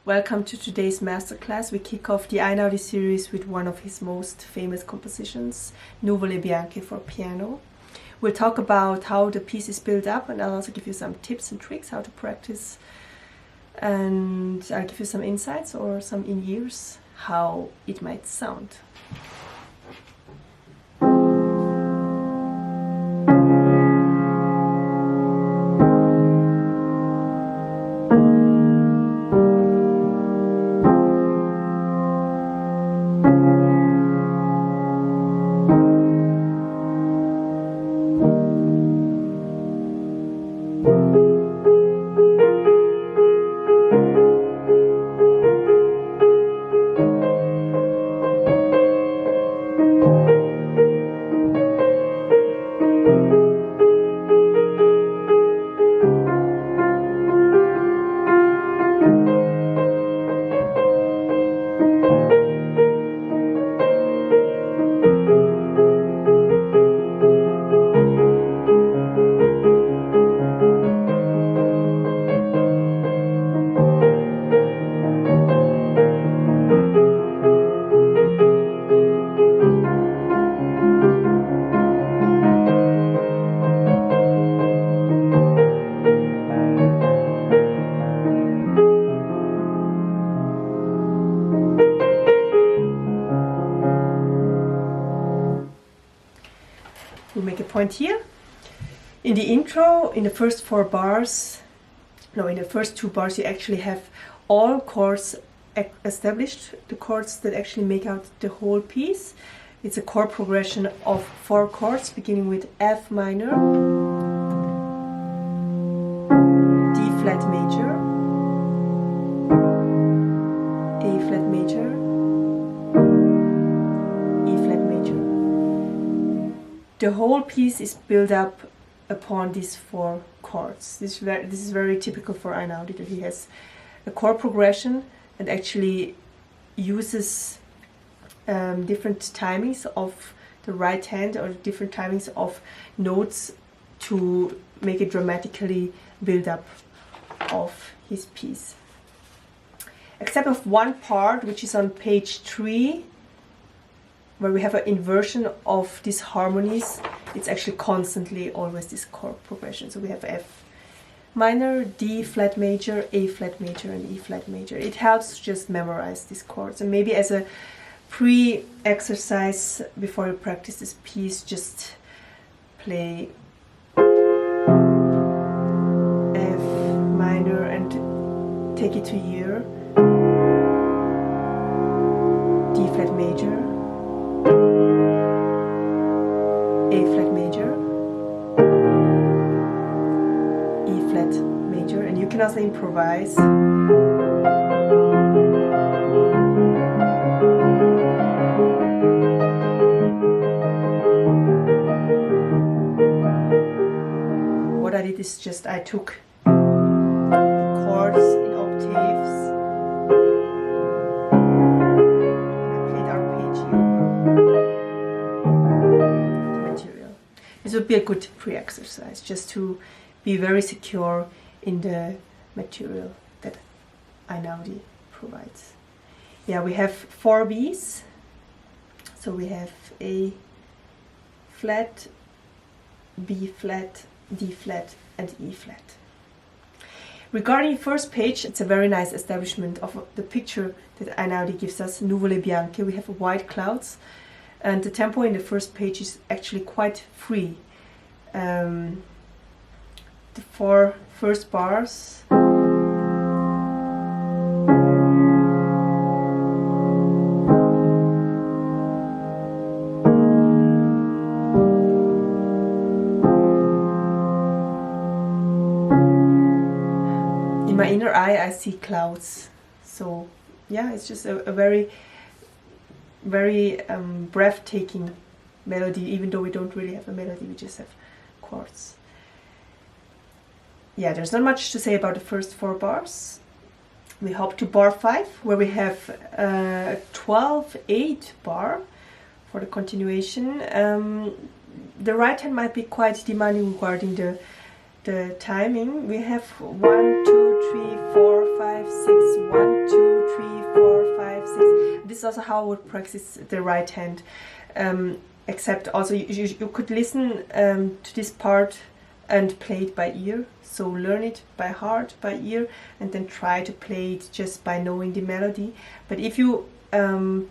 Welcome to today's masterclass. We kick off the Einaudi series with one of his most famous compositions, Nuvole Bianche for piano. We'll talk about how the piece is built up, and I'll also give you some tips and tricks how to practice, and I'll give you some insights or some in-ears how it might sound. We'll make a point here. In the intro, in the first in the first two bars, you actually have all chords established, the chords that actually make out the whole piece. It's a chord progression of 4 chords, beginning with F minor, D flat major, A flat major, E flat major. The whole piece is built up upon these 4 chords. This is very typical for Einaudi, that he has a chord progression and actually uses different timings of the right hand or different timings of notes to make a dramatically build up of his piece. Except of one part, which is on page 3, where we have an inversion of these harmonies. It's actually constantly always this chord progression. So we have F minor, D flat major, A flat major, and E flat major. It helps to just memorize these chords, and maybe as a pre-exercise before you practice this piece, just play F minor and take it to ear, D flat major, A flat major, E flat major, and you can also improvise. What I did is just I took chords in octaves, I played arpeggio. This would be a good pre-exercise, just to be very secure in the material that Einaudi provides. Yeah, we have 4 Bs. So we have A flat, B flat, D flat, and E flat. Regarding the first page, it's a very nice establishment of the picture that Einaudi gives us, Nuvole Bianche. We have white clouds, and the tempo in the first page is actually quite free. The 4 first bars in my inner eye I see clouds. So yeah, it's just a very breathtaking melody, even though we don't really have a melody, we just have chords. Yeah, there's not much to say about the first 4 bars. We hop to bar 5, where we have a 12/8 bar for the continuation. The right hand might be quite demanding regarding the the timing, we have 1, 2, 3, 4, 5, 6, 1, 2, 3, 4, 5, 6. This is also how I would practice the right hand. Except also you could listen to this part and play it by ear. So learn it by heart, by ear, and then try to play it just by knowing the melody. But if you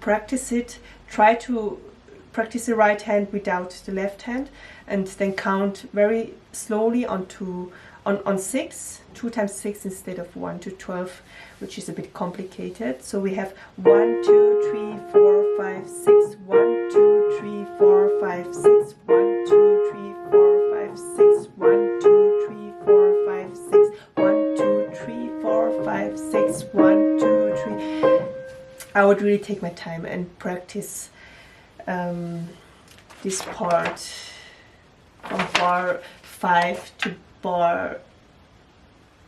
practice it, try to practice the right hand without the left hand, and then count very slowly on 6, 2 times 6 instead of 1 to 12, which is a bit complicated. So we have 1, 2, 3, 4, 5, 6, 1, 2, 3, 4, 5, 6, 1, 2, 3, 4, 5, 6, 1, 2, 3, 4, 5, 6, 1, 2, 3, 4, 5, 6, 1, 2, 3. I would really take my time and practice this part from bar 5 to bar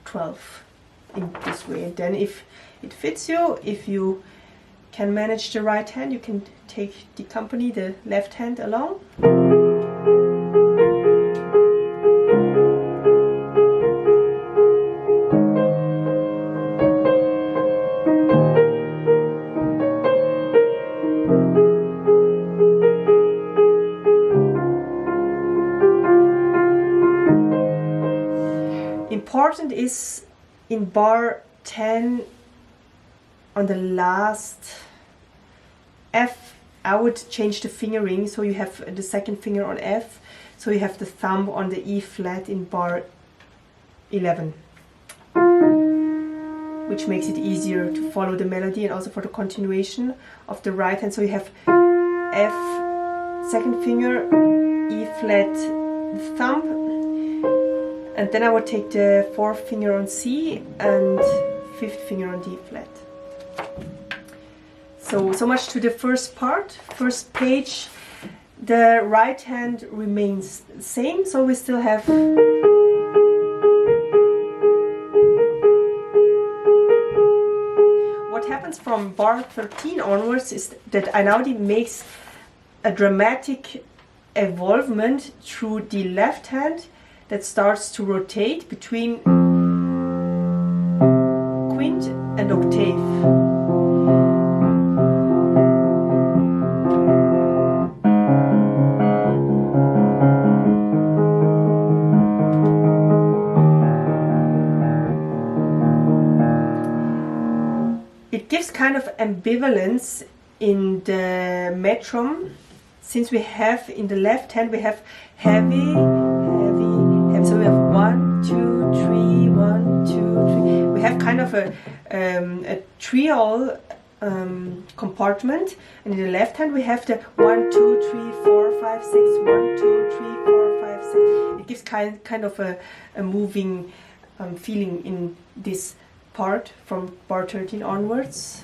12 in this way. And then if it fits you, if you can manage the right hand, you can accompany the left hand along. Important is in bar 10 on the last F, I would change the fingering, so you have the second finger on F, so you have the thumb on the E flat in bar 11, which makes it easier to follow the melody and also for the continuation of the right hand. So you have F, second finger, E flat, the thumb, and then I would take the fourth finger on C and fifth finger on D flat. So much to the first part, first page. The right hand remains the same, so we still have what happens from bar 13 onwards is that Einaudi makes a dramatic evolvement through the left hand that starts to rotate between quint and octave. It gives kind of ambivalence in the metron, since we have in the left hand we have heavy, so we have 1, 2, 3, 1, 2, 3. We have kind of a triol compartment, and in the left hand we have the 1, 2, 3, 4, 5, 6, 1, 2, 3, 4, 5, 6. It gives kind of a moving feeling in this part from bar 13 onwards.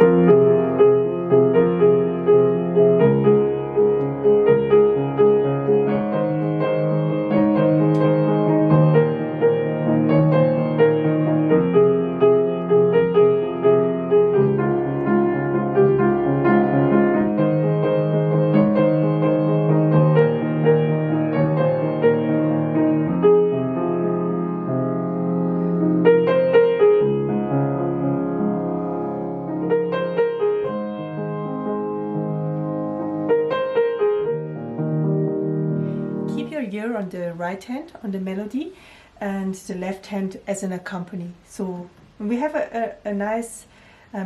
On the right hand on the melody and the left hand as an accompany. So we have a nice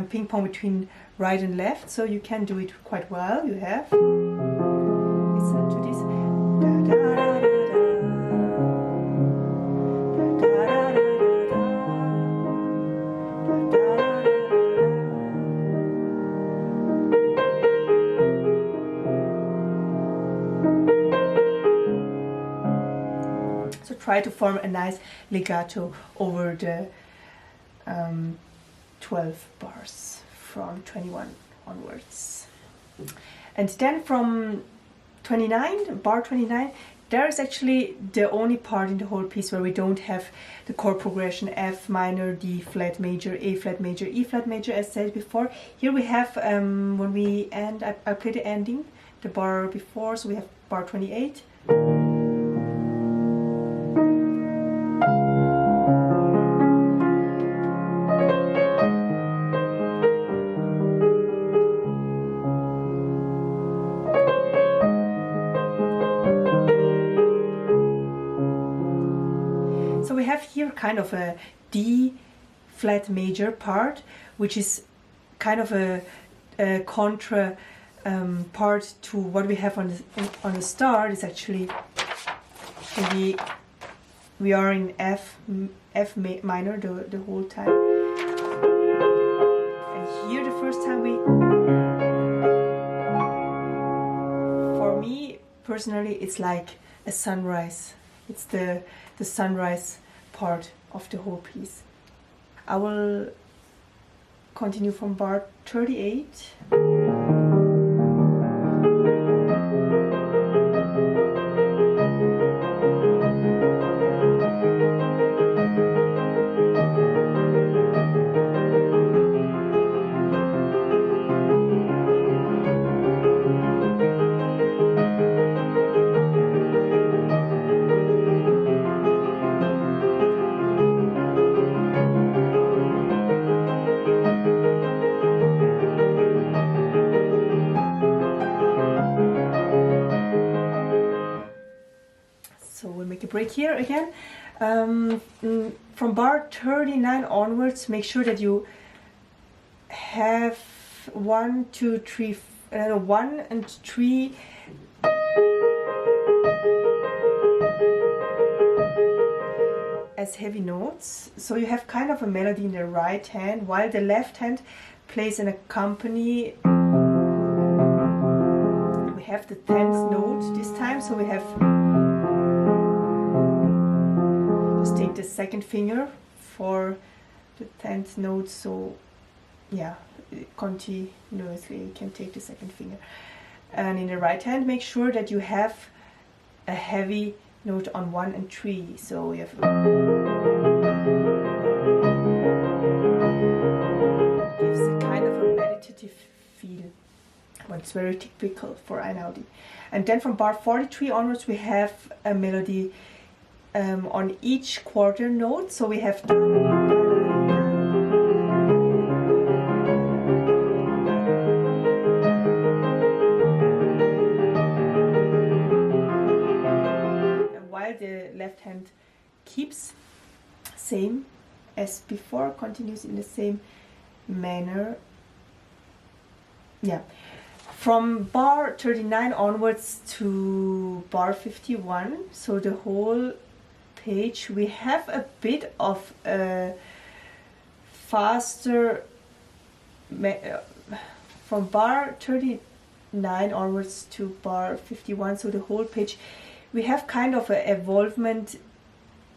ping pong between right and left, so you can do it quite well. You have listen to this. Da, da, da, da, try to form a nice legato over the 12 bars from 21 onwards. And then from 29, bar 29, there is actually the only part in the whole piece where we don't have the chord progression F minor, D flat major, A flat major, E flat major, as said before. Here we have, when we end, I play the ending, the bar before, so we have bar 28. have here kind of a D flat major part, which is kind of a contra part to what we have on the start. Is actually we are in F minor the whole time, and here the first time for me personally, it's like a sunrise. It's the sunrise part of the whole piece. I will continue from bar 38. So we'll make a break here again. From bar 39 onwards, make sure that you have 1, 2, 3, 1 and 3 as heavy notes. So you have kind of a melody in the right hand, while the left hand plays an accompany. We have the 10th note this time, so we have. Take the second finger for the 10th note, so yeah, continuously you can take the second finger. And in the right hand, make sure that you have a heavy note on 1 and 3, so you have gives a kind of a meditative feel. Well, it's very typical for Einaudi. And then from bar 43 onwards, we have a melody on each quarter note, so we have and while the left hand keeps same as before, continues in the same manner. Yeah, from bar 39 onwards to bar 51, so the whole page, we have a bit of a faster from bar 39 onwards to bar 51, so the whole page we have kind of an evolvement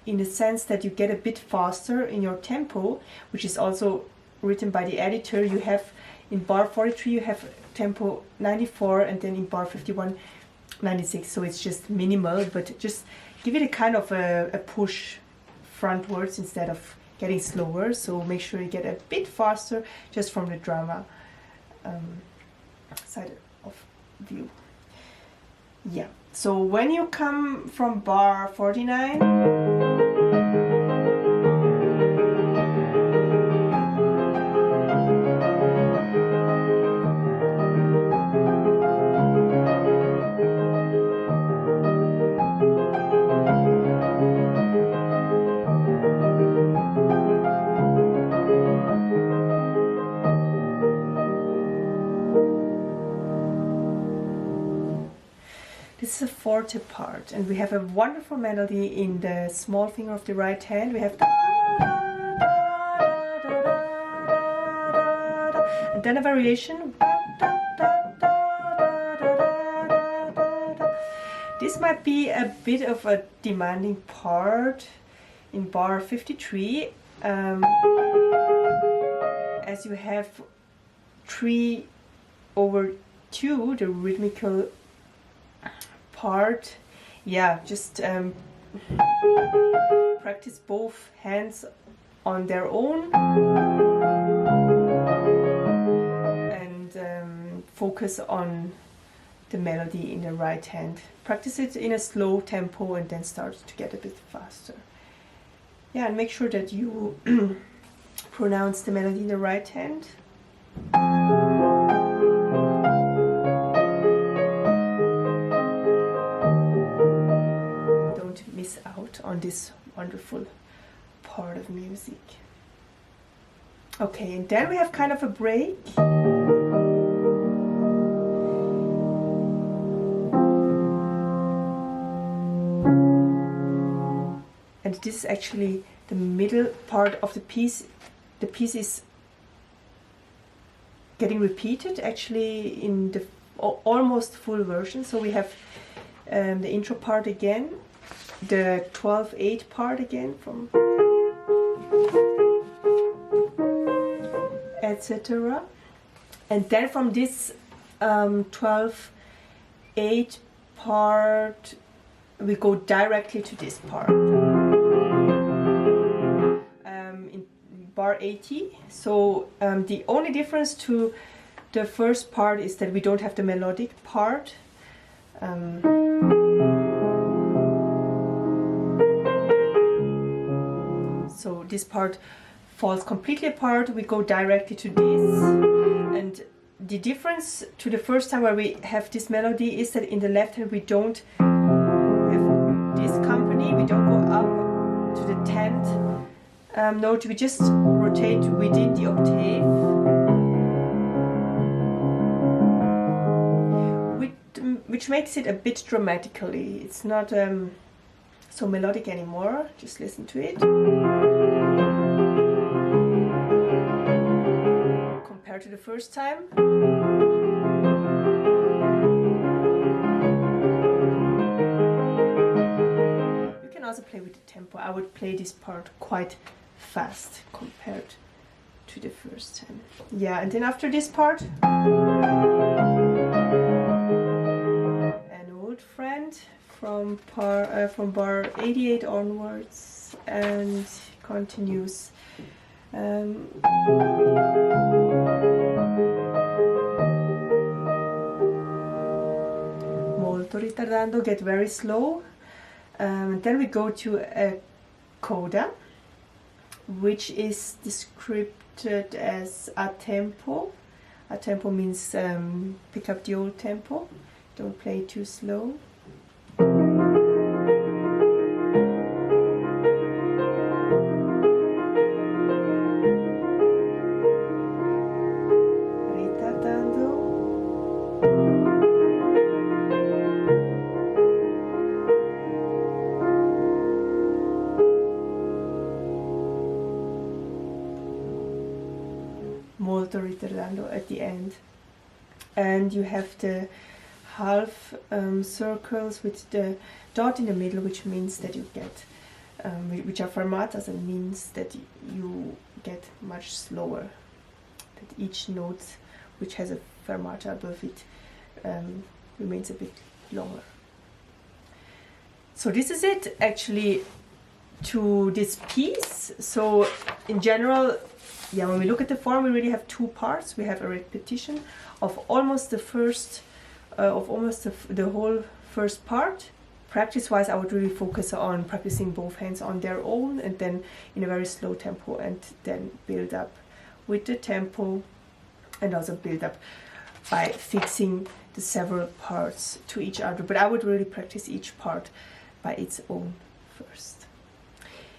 in the sense that you get a bit faster in your tempo, which is also written by the editor. You have in bar 43 you have tempo 94, and then in bar 51 96, so it's just minimal, but just give it a kind of a push frontwards instead of getting slower. So make sure you get a bit faster just from the drama side of view. Yeah, so when you come from bar 49, this is a forte part, and we have a wonderful melody in the small finger of the right hand. We have and then a variation. This might be a bit of a demanding part in bar 53, as you have 3/2, the rhythmical part. Yeah, just practice both hands on their own and focus on the melody in the right hand. Practice it in a slow tempo and then start to get a bit faster. Yeah, and make sure that you pronounce the melody in the right hand. Don't miss out on this wonderful part of music. Okay, and then we have kind of a break. And this is actually the middle part of the piece. The piece is getting repeated actually in the almost full version. So we have the intro part again, the 12/8 part again, from etc. And then from this 12/8 part we go directly to this part in bar 80. So the only difference to the first part is that we don't have the melodic part. So this part falls completely apart. We go directly to this, and the difference to the first time where we have this melody is that in the left hand we don't have this company. We don't go up to the 10th note. We just rotate within the octave, which makes it a bit dramatically. It's not so melodic anymore. Just listen to it. Compared to the first time. You can also play with the tempo. I would play this part quite fast compared to the first time. Yeah, and then after this part, an old friend from bar 88 onwards, and continues. Molto ritardando, get very slow. Then we go to a coda, which is described as a tempo. A tempo means pick up the old tempo, don't play too slow. Molto ritardando at the end. And you have the half circles with the dot in the middle, which means that you get, which are fermatas, and means that you get much slower. That each note which has a fermata above it remains a bit longer. So this is it actually to this piece. So in general, yeah, when we look at the form, we really have two parts. We have a repetition of almost the first, the whole first part. Practice-wise, I would really focus on practicing both hands on their own, and then in a very slow tempo, and then build up with the tempo, and also build up by fixing the several parts to each other. But I would really practice each part by its own first.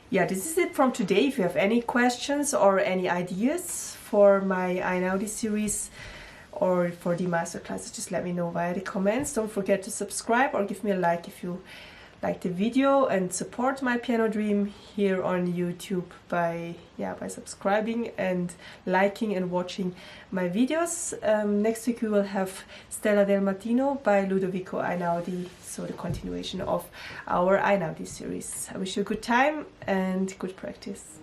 Yeah, this is it from today. If you have any questions or any ideas for my Einaudi series or for the masterclasses, just let me know via the comments. Don't forget to subscribe or give me a like if you like the video, and support my piano dream here on YouTube by subscribing and liking and watching my videos. Next week we will have Stella del Mattino by Ludovico Einaudi, so the continuation of our Einaudi series. I wish you a good time and good practice.